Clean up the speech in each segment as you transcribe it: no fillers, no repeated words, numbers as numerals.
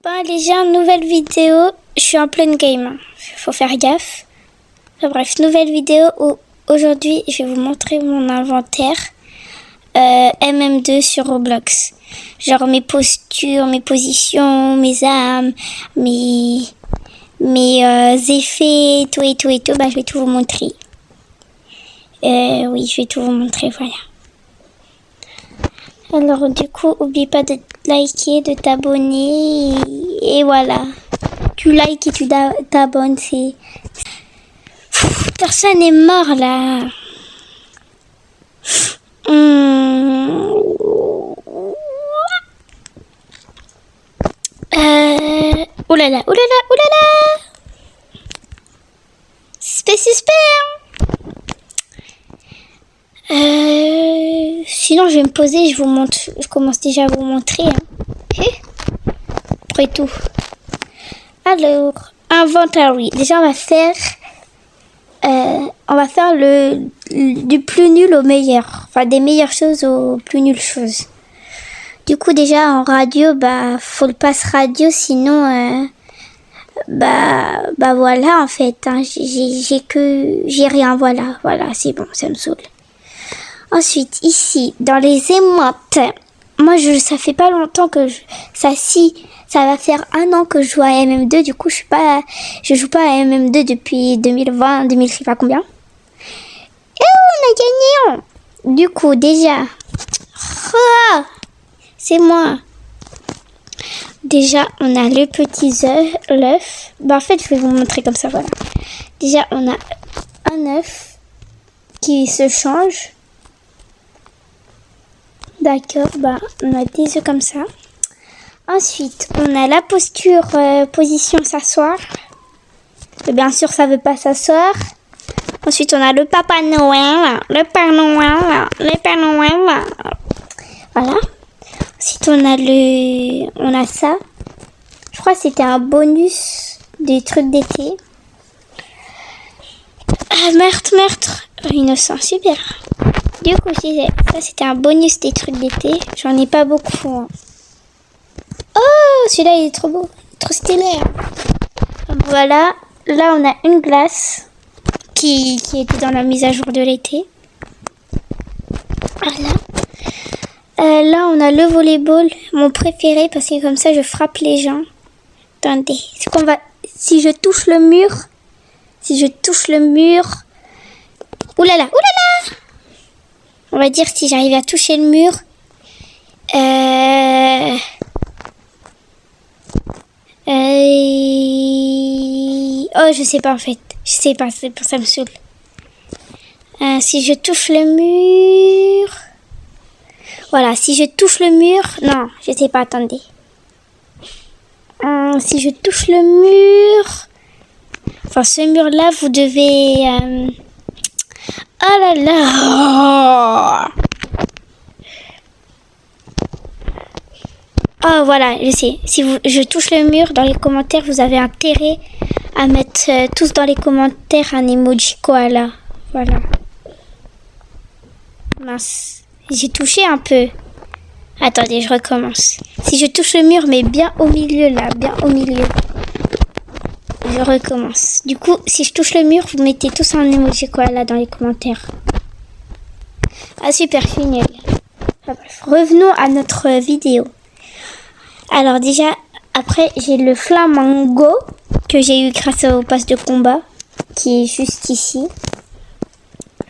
Bon, déjà, nouvelle vidéo. Je suis en pleine game. Faut faire gaffe. Enfin, bref, nouvelle vidéo où aujourd'hui, je vais vous montrer mon inventaire MM2 sur Roblox. Genre mes postures, mes positions, mes armes, mes effets, tout et tout et tout. Bah, je vais tout vous montrer. Oui, je vais tout vous montrer, voilà. Alors du coup, n'oublie pas de liker, de t'abonner et voilà. Tu likes et tu t'abonnes, c'est... Personne n'est mort là. Oh là là, oh là là, oh là là. Suspect. Sinon, je vais me poser, je vous montre. Je commence déjà à vous montrer. Après tout. Alors, inventory. Déjà, on va faire du plus nul au meilleur. Enfin, des meilleures choses aux plus nulles choses. Du coup, déjà, en radio, faut le pass radio, sinon, voilà, en fait. Hein, j'ai rien, voilà, c'est bon, ça me saoule. Ensuite, ici, dans les émotes, moi, ça fait pas longtemps que ça va faire 1 an que je joue à MM2, du coup, je joue pas à MM2 depuis 2020, 2000, je sais pas combien. Et on a gagné! Du coup, déjà, c'est moi. Déjà, on a le petit l'œuf. En fait, je vais vous montrer comme ça, voilà. Déjà, on a un œuf qui se change. D'accord, on a des œufs comme ça. Ensuite, on a la posture, position s'asseoir. Et bien sûr, ça veut pas s'asseoir. Ensuite, on a le Papa Noël, le Père Noël. Voilà. Ensuite, on a ça. Je crois que c'était un bonus des trucs d'été. Ah, meurtre. Innocent, super. Du coup, je disais, ça c'était un bonus des trucs d'été. J'en ai pas beaucoup. Hein. Oh, celui-là il est trop beau, trop stylé. Voilà, là on a une glace qui était dans la mise à jour de l'été. Voilà. Là on a le volleyball, mon préféré parce que comme ça je frappe les gens. Attendez, si je touche le mur. Oulala. On va dire si j'arrive à toucher le mur. Oh, je sais pas en fait. Je sais pas, c'est pour ça me saoule. Si je touche le mur. Voilà, si je touche le mur. Non, je sais pas, attendez. Si je touche le mur. Enfin, ce mur-là, vous devez... Oh là là. Oh voilà, je sais. Si je touche le mur, dans les commentaires, vous avez intérêt à mettre tous dans les commentaires un emoji koala. Voilà. Mince. J'ai touché un peu. Attendez, je recommence. Si je touche le mur, mais bien au milieu là, bien au milieu. Je recommence. Du coup, si je touche le mur, vous mettez tous un emoji koala dans les commentaires. Ah super, génial. Bref, revenons à notre vidéo. Alors déjà, après, j'ai le flamingo que j'ai eu grâce au pass de combat qui est juste ici.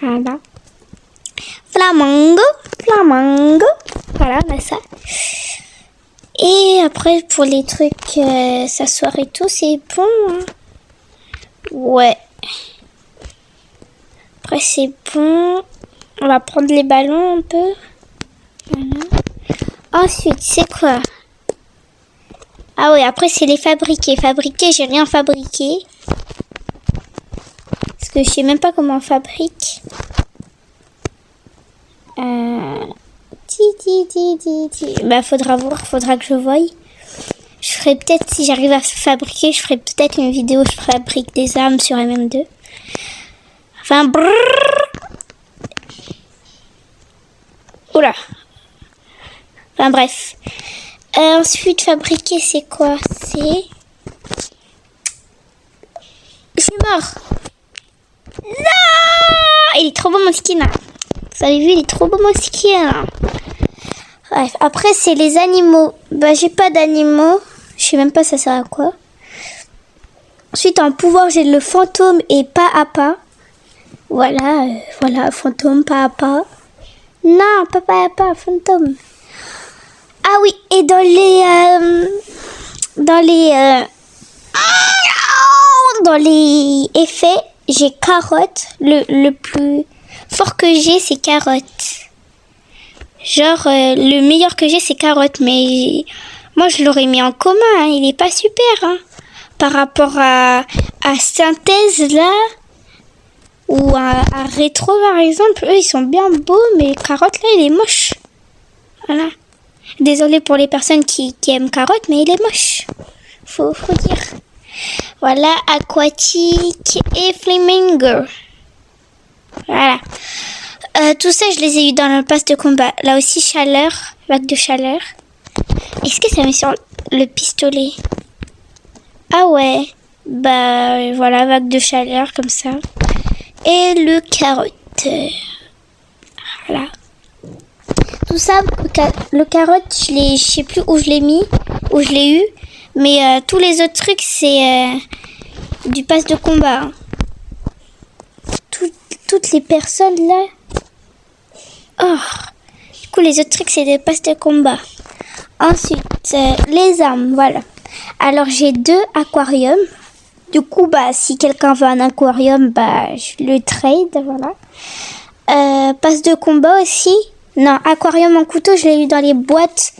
Voilà. Flamingo. Voilà, on a ça. Et après, pour les trucs s'asseoir et tout, c'est bon. Hein. Ouais. Après, c'est bon. On va prendre les ballons un peu. Voilà. Ensuite, c'est quoi? Ah oui, après, c'est les fabriquer. Fabriquer, j'ai rien fabriqué. Parce que je sais même pas comment on fabrique. Faudra voir, faudra que je voie. Je ferai peut-être, si j'arrive à fabriquer, je ferai peut-être une vidéo où je fabrique des armes sur MM2. Enfin, brrr. Oula. Enfin, bref. Ensuite, fabriquer, c'est quoi? C'est... Je suis mort. Non! Il est trop beau mon skin, là. Vous avez vu, il est trop beau mon skin, là. Bref, après, c'est les animaux. Bah, j'ai pas d'animaux. Je sais même pas ça sert à quoi. Ensuite, en pouvoir, j'ai le fantôme et pas à pas. Voilà, voilà, fantôme, pas à pas. Non, pas à pas, fantôme. Ah oui, et dans les effets, j'ai carotte. Le plus fort que j'ai, c'est carotte. Genre, le meilleur que j'ai, c'est carotte. Mais moi, je l'aurais mis en commun. Hein, il est pas super. Hein, par rapport à synthèse, là. Ou à rétro, par exemple. Eux, ils sont bien beaux. Mais carotte, là, il est moche. Voilà. Désolée pour les personnes qui aiment carotte, mais il est moche. Faut dire. Voilà, aquatique et flamingo. Voilà. Tout ça, je les ai eu dans le pass de combat. Là aussi, chaleur, vague de chaleur. Est-ce que ça met sur le pistolet? Ah ouais. Bah, voilà, vague de chaleur, comme ça. Et le carotte. Voilà. Tout ça, le carotte, je sais plus où je l'ai mis, où je l'ai eu. Mais tous les autres trucs, c'est du pass de combat. Hein. Toutes les personnes là. Oh. Du coup, les autres trucs, c'est des passes de combat. Ensuite, les armes, voilà. Alors, j'ai 2 aquariums. Du coup, bah, si quelqu'un veut un aquarium, bah, je le trade, voilà. Passe de combat aussi. Non, aquarium en couteau, je l'ai eu dans les boîtes,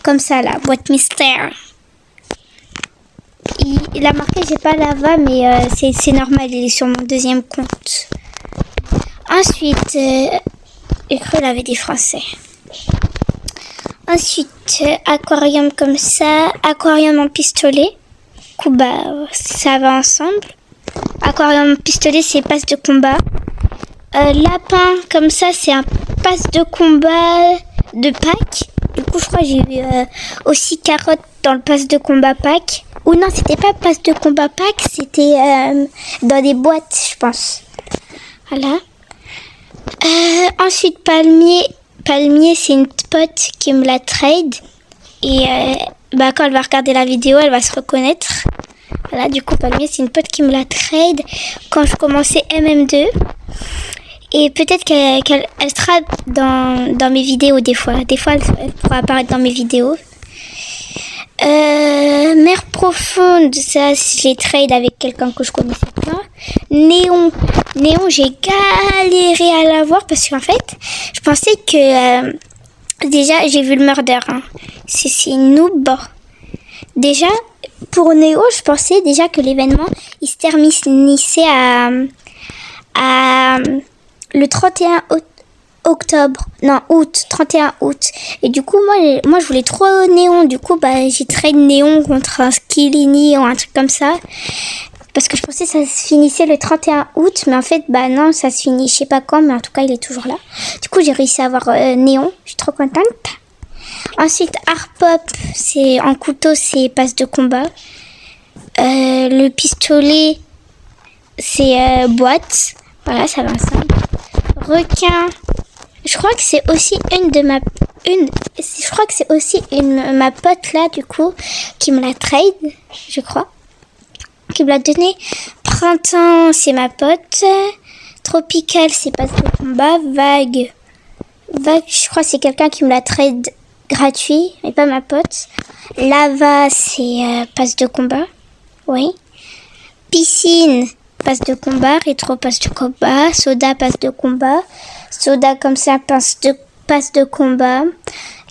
comme ça, là, boîte mystère. Il a marqué, j'ai pas lava, mais c'est normal, il est sur mon deuxième compte. Ensuite, j'ai cru qu'il avait des français. Ensuite, aquarium comme ça, aquarium en pistolet. Du coup, bah, ça va ensemble. Aquarium en pistolet, c'est passe de combat. Lapin, comme ça, c'est un passe de combat de pack. Du coup, je crois que j'ai eu aussi carotte dans le passe de combat pack. Ou non, c'était pas passe de combat pack, c'était dans des boîtes, je pense. Voilà. Ensuite, palmier. Palmier, c'est une pote qui me la trade. Et bah, quand elle va regarder la vidéo, elle va se reconnaître. Voilà, du coup, palmier, c'est une pote qui me la trade quand je commençais MM2. Et peut-être qu'elle sera dans mes vidéos des fois. Des fois, elle pourra apparaître dans mes vidéos. Mer profonde, ça, je les trade avec quelqu'un que je connaissais pas. Néon, j'ai galéré à l'avoir parce qu'en fait, je pensais que... déjà, j'ai vu le murder. Hein. C'est noob. Déjà, pour Néo, je pensais déjà que l'événement, il se terminissait à le 31 octobre. Non, août. 31 août. Et du coup, moi je voulais trop Néon. Du coup, bah, j'ai trade Néon contre un Skillini ou un truc comme ça. Parce que je pensais que ça se finissait le 31 août. Mais en fait, bah non, ça se finit je sais pas quand. Mais en tout cas, il est toujours là. Du coup, j'ai réussi à avoir Néon. Je suis trop contente. Ensuite, Harpop, c'est en couteau, c'est passe de combat. Le pistolet, c'est boîte. Voilà, ça va ensemble. Requin, je crois que c'est aussi ma pote là, du coup, qui me la trade, je crois. Qui me l'a donné. Printemps, c'est ma pote. Tropical, c'est passe de combat. Vague, je crois que c'est quelqu'un qui me la trade gratuit, mais pas ma pote. Lava, c'est passe de combat. Oui. Piscine, passe de combat. Rétro, passe de combat. Soda, passe de combat. Soda comme ça, passe de combat.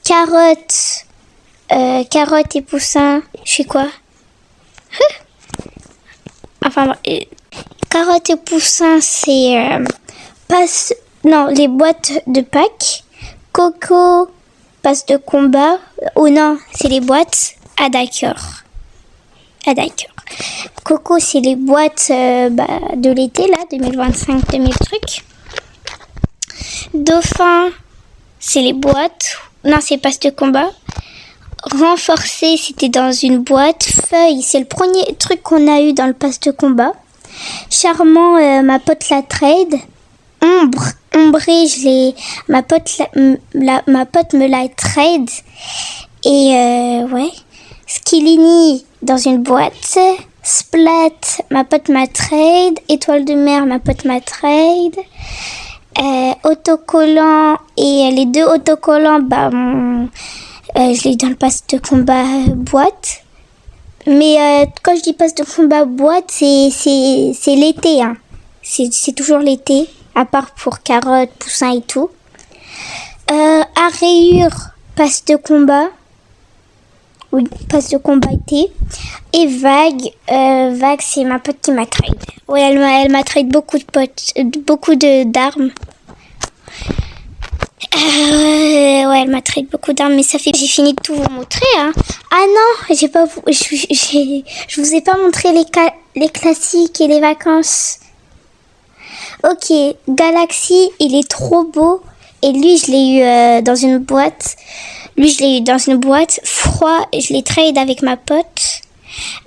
Carotte. Carotte et poussin. Je sais quoi? Enfin, carotte et poussin, c'est les boîtes de pack. Coco, passe de combat. Oh non, c'est les boîtes. Ah d'accord. Coco, c'est les boîtes de l'été, là, 2025, 2000 trucs. Dauphin, c'est les boîtes. Non, c'est passe de combat. Renforcé, c'était dans une boîte. Feuille, c'est le premier truc qu'on a eu dans le pass de combat. Charmant, ma pote la trade. Ombré, ma pote me la trade. Et ouais. Skillini dans une boîte. Splat, ma pote m'a trade. Étoile de mer, ma pote m'a trade. Autocollant et les deux autocollants, je l'ai dans le pass de combat boîte. Mais quand je dis pass de combat boîte, c'est l'été. Hein. C'est toujours l'été, à part pour carottes, poussins et tout. À rayure, pass de combat. Oui, passe de combat été. Et Vague, c'est ma pote qui m'a trade. Ouais, elle m'a trade beaucoup d'armes. Ouais, elle m'a trade beaucoup d'armes, mais ça fait que j'ai fini de tout vous montrer. Hein. Ah non, je vous ai pas montré les classiques et les vacances. Ok, Galaxy, il est trop beau. Et lui, je l'ai eu dans une boîte. Froid, je l'ai trade avec ma pote.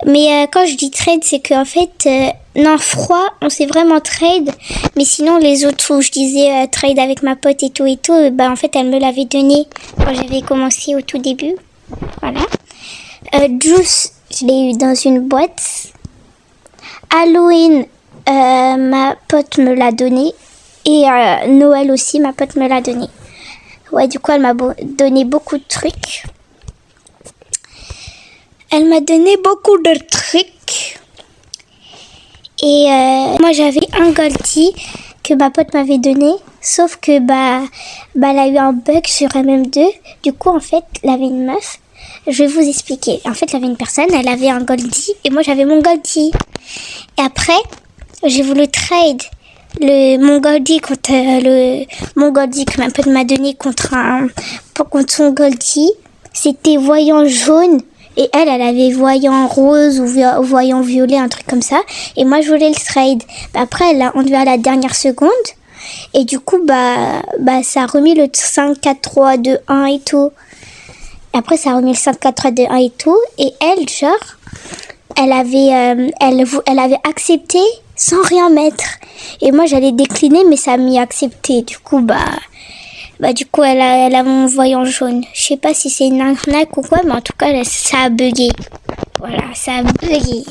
Mais quand je dis trade, c'est qu'en fait, non, froid, on s'est vraiment trade. Mais sinon, les autres où je disais trade avec ma pote et tout, en fait, elle me l'avait donné quand j'avais commencé au tout début. Voilà. Juice, je l'ai eu dans une boîte. Halloween, ma pote me l'a donné. Et Noël aussi, ma pote me l'a donné. Ouais, du coup, elle m'a donné beaucoup de trucs. Et moi, j'avais un Goldie que ma pote m'avait donné. Sauf que, elle a eu un bug sur MM2. Du coup, en fait, elle avait une meuf. Je vais vous expliquer. En fait, il y avait une personne, elle avait un Goldie. Et moi, j'avais mon Goldie. Et après, j'ai voulu trade mon Goldie que ma pote m'a donné contre son Goldie. C'était voyant jaune et elle avait voyant rose ou voyant violet, un truc comme ça, et moi je voulais le trade. Après elle l'a enlevé à la dernière seconde et du coup ça a remis le 5 4 3 2 1 et tout. Après ça a remis le 5 4 3 2 1 et tout, et elle genre elle avait accepté sans rien mettre. Et moi, j'allais décliner, mais ça m'a accepté. Du coup, elle a mon voyant jaune. Je sais pas si c'est une arnaque ou quoi, mais en tout cas, ça a bugué. Voilà, ça a bugué.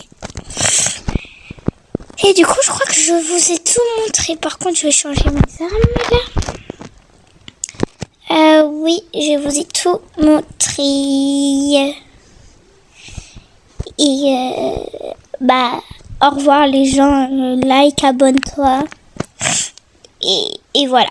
Et du coup, je crois que je vous ai tout montré. Par contre, je vais changer mes armes, là. Oui, je vous ai tout montré. Et au revoir les gens, like, abonne-toi. Et voilà.